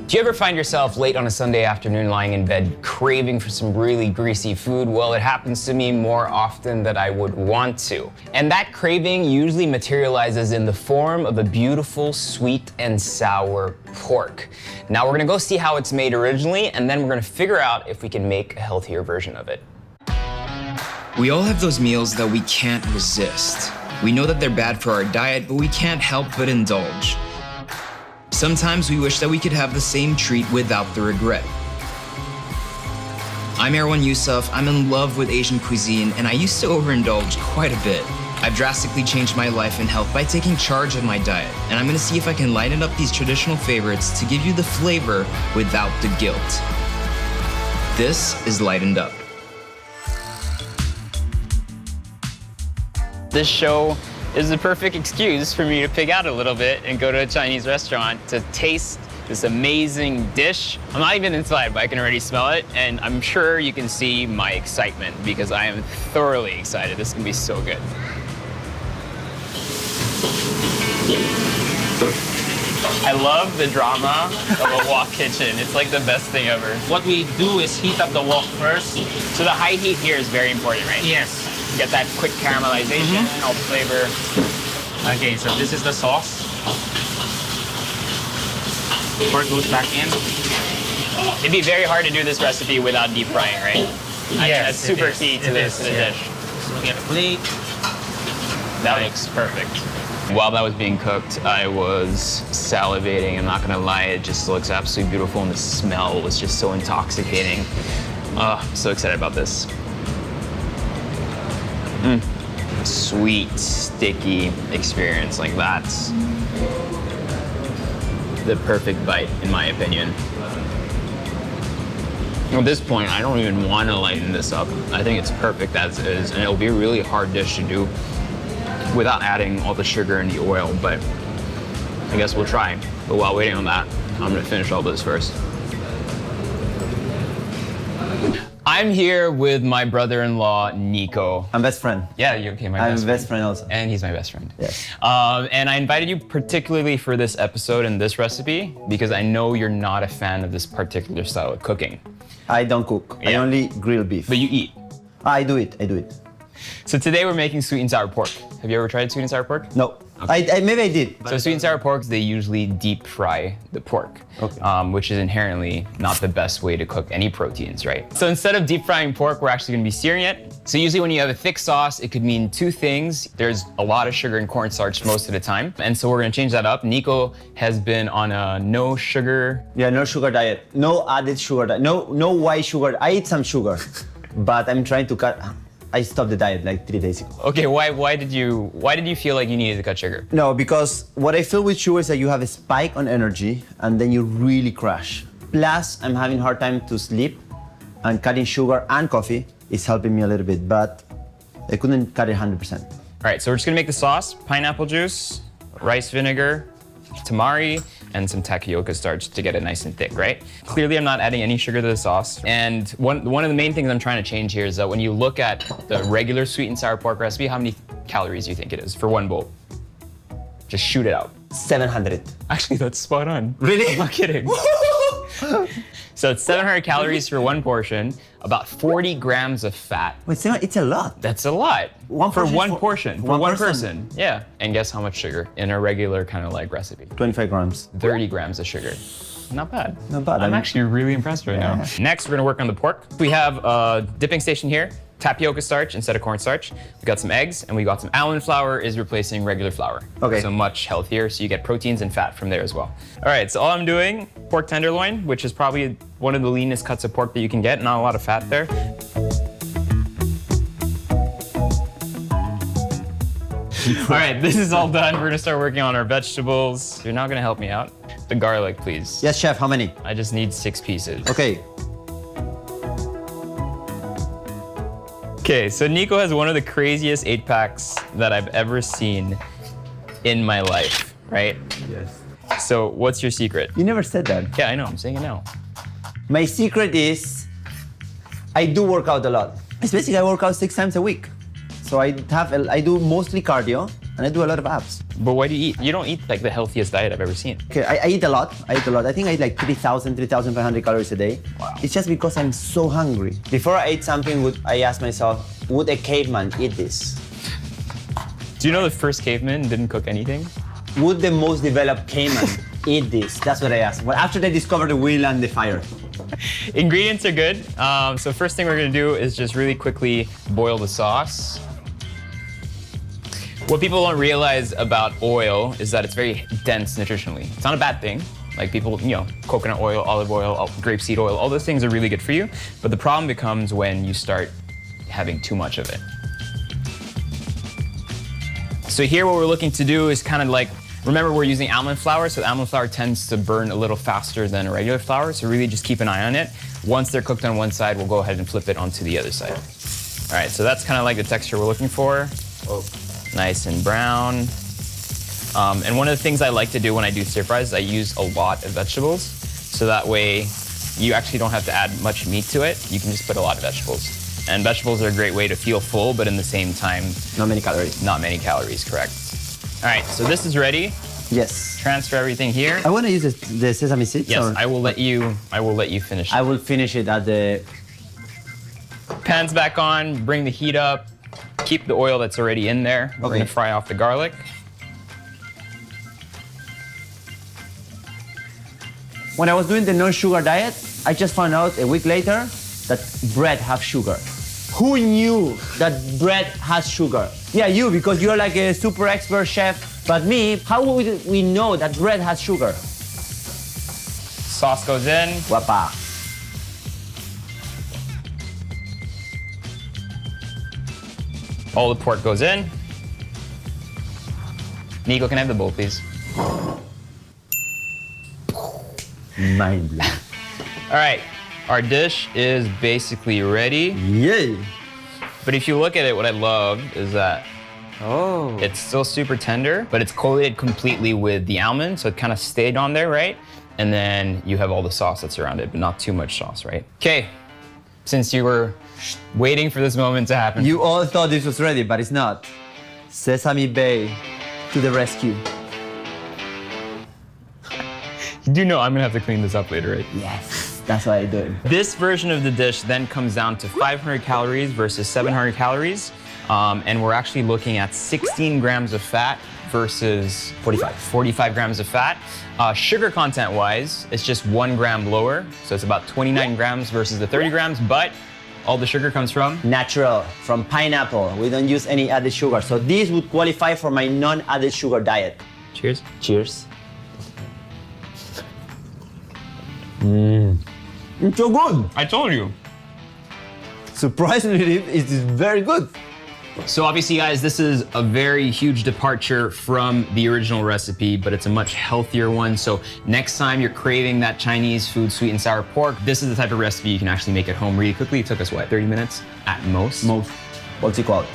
Do you ever find yourself late on a Sunday afternoon lying in bed craving for some really greasy food? Well, it happens to me more often than I would want to. And that craving usually materializes in the form of a beautiful sweet and sour pork. Now we're gonna go see how it's made originally, and then we're gonna figure out if we can make a healthier version of it. We all have those meals that we can't resist. We know that they're bad for our diet, but we can't help but indulge. Sometimes we wish that we could have the same treat without the regret. I'm Erwan Heussaff, I'm in love with Asian cuisine, and I used to overindulge quite a bit. I've drastically changed my life and health by taking charge of my diet, and I'm gonna see if I can lighten up these traditional favorites to give you the flavor without the guilt. This is Lightened Up. This show is the perfect excuse for me to pig out a little bit and go to a Chinese restaurant to taste this amazing dish. I'm not even inside, but I can already smell it, and I'm sure you can see my excitement because I am thoroughly excited. This is gonna be so good. I love the drama of a wok kitchen. It's like the best thing ever. What we do is heat up the wok first. So the high heat here is very important, right? Yes. Get that quick caramelization, all the flavor. Okay, so this is the sauce. Pork goes back in. It'd be very hard to do this recipe without deep frying, right? Yes, that's super key to this dish. So get a plate. That looks perfect. While that was being cooked, I was salivating. I'm not gonna lie, it just looks absolutely beautiful, and the smell was just so intoxicating. Oh, I'm so excited about this. Sweet, sticky experience. Like, that's the perfect bite, in my opinion. At this point, I don't even want to lighten this up. I think it's perfect as is, and it'll be a really hard dish to do without adding all the sugar and the oil, but I guess we'll try. But while waiting on that, I'm gonna finish all this first. I'm here with my brother-in-law, Nico. I'm best friend. Yeah, you're okay, my I'm best best friend also. And he's my best friend. Yes. And I invited you particularly for this episode and this recipe because I know you're not a fan of this particular style of cooking. I don't cook. I Yeah. only grill beef. But you eat. I do it. So today we're making sweet and sour pork. Have you ever tried sweet and sour pork? No. I maybe I did. So sweet and sour porks, they usually deep fry the pork, Okay. Which is inherently not the best way to cook any proteins, right? So instead of deep frying pork, we're actually gonna be searing it. So usually when you have a thick sauce, it could mean two things. There's a lot of sugar and cornstarch most of the time. And so we're gonna change that up. Nico has been on a no sugar. Yeah, no sugar diet. No added sugar diet. No white sugar. I eat some sugar, but I'm trying to cut. I stopped the diet like 3 days ago. Okay, why did you feel like you needed to cut sugar? No, because what I feel with sugar is that you have a spike on energy and then you really crash. Plus, I'm having a hard time to sleep, and cutting sugar and coffee is helping me a little bit, but I couldn't cut it 100%. All right, so we're just gonna make the sauce: pineapple juice, rice vinegar, tamari, and some tapioca starch to get it nice and thick, right? Clearly, I'm not adding any sugar to the sauce. And one of the main things I'm trying to change here is that when you look at the regular sweet and sour pork recipe, how many calories do you think it is for one bowl? Just shoot it out. 700. Actually, that's spot on. Really? I'm not kidding. So it's 700 calories for one portion, about 40 grams of fat. Wait, it's a lot. That's a lot. One for portion one for- portion. for For one one person? person. Yeah. And guess how much sugar in a regular kind of like recipe? 25 grams. 30 grams of sugar. Not bad. Not bad. I'm actually really impressed right now. Next, we're gonna work on the pork. We have a dipping station here, tapioca starch instead of cornstarch. We got some eggs, and we got some almond flour is replacing regular flour. Okay. So much healthier, so you get proteins and fat from there as well. All right, so all I'm doing, pork tenderloin, which is probably one of the leanest cuts of pork that you can get, not a lot of fat there. All right, this is all done. We're gonna start working on our vegetables. You're not gonna help me out. The garlic, please. Yes, chef, how many? I just need 6 pieces. Okay. Okay, so Nico has one of the craziest 8-packs that I've ever seen in my life, right? Yes. So what's your secret? You never said that. Yeah, I know, I'm saying it now. My secret is I do work out a lot. It's basically I work out 6 times a week. So I do mostly cardio and I do a lot of abs. But why do you eat? You don't eat like the healthiest diet I've ever seen. Okay, I eat a lot. I think I eat like 3,500 calories a day. Wow. It's just because I'm so hungry. Before I ate something, I asked myself, would a caveman eat this? Do you know the first caveman didn't cook anything? Would the most developed caveman eat this? That's what I asked. Well, after they discovered the wheel and the fire. Ingredients are good. So first thing we're gonna do is just really quickly boil the sauce. What people don't realize about oil is that it's very dense nutritionally. It's not a bad thing. Like people, coconut oil, olive oil, grapeseed oil, all those things are really good for you. But the problem becomes when you start having too much of it. So here what we're looking to do is kind of like, remember we're using almond flour, so almond flour tends to burn a little faster than a regular flour, so really just keep an eye on it. Once they're cooked on one side, we'll go ahead and flip it onto the other side. All right, so that's kind of like the texture we're looking for. Oh. Nice and brown. And one of the things I like to do when I do stir fries is I use a lot of vegetables, so that way you actually don't have to add much meat to it. You can just put a lot of vegetables. And vegetables are a great way to feel full, but in the same time, not many calories. Not many calories, correct. All right, so this is ready. Yes. Transfer everything here. I want to use the sesame seeds. Yes, I will let you finish it. I will finish it at the... Pan's back on, bring the heat up. Keep the oil that's already in there. We're gonna fry off the garlic. When I was doing the no-sugar diet, I just found out a week later that bread has sugar. Who knew that bread has sugar? Yeah, you, because you're like a super expert chef. But me, how would we know that bread has sugar? Sauce goes in. Guapa. All the pork goes in. Nico, can I have the bowl, please? Mind blowing. All right, our dish is basically ready. Yay! But if you look at it, what I love is that it's still super tender, but it's coated completely with the almond, so it kind of stayed on there, right? And then you have all the sauce that's around it, but not too much sauce, right? Okay, since you were waiting for this moment to happen. You all thought this was ready, but it's not. Sesame Bay to the rescue. You do know I'm gonna have to clean this up later, right? Yes, that's what I do. This version of the dish then comes down to 500 calories versus 700 calories. And we're actually looking at 16 grams of fat versus 45 grams of fat. Sugar content wise, it's just 1 gram lower. So it's about 29 grams versus the 30 grams, but all the sugar comes from? Natural, from pineapple. We don't use any added sugar. So this would qualify for my non-added sugar diet. Cheers. Cheers. It's so good. I told you. Surprisingly, it is very good. So obviously, guys, this is a very huge departure from the original recipe, but it's a much healthier one. So next time you're craving that Chinese food, sweet and sour pork, this is the type of recipe you can actually make at home really quickly. It took us, what, 30 minutes at most? What's it called?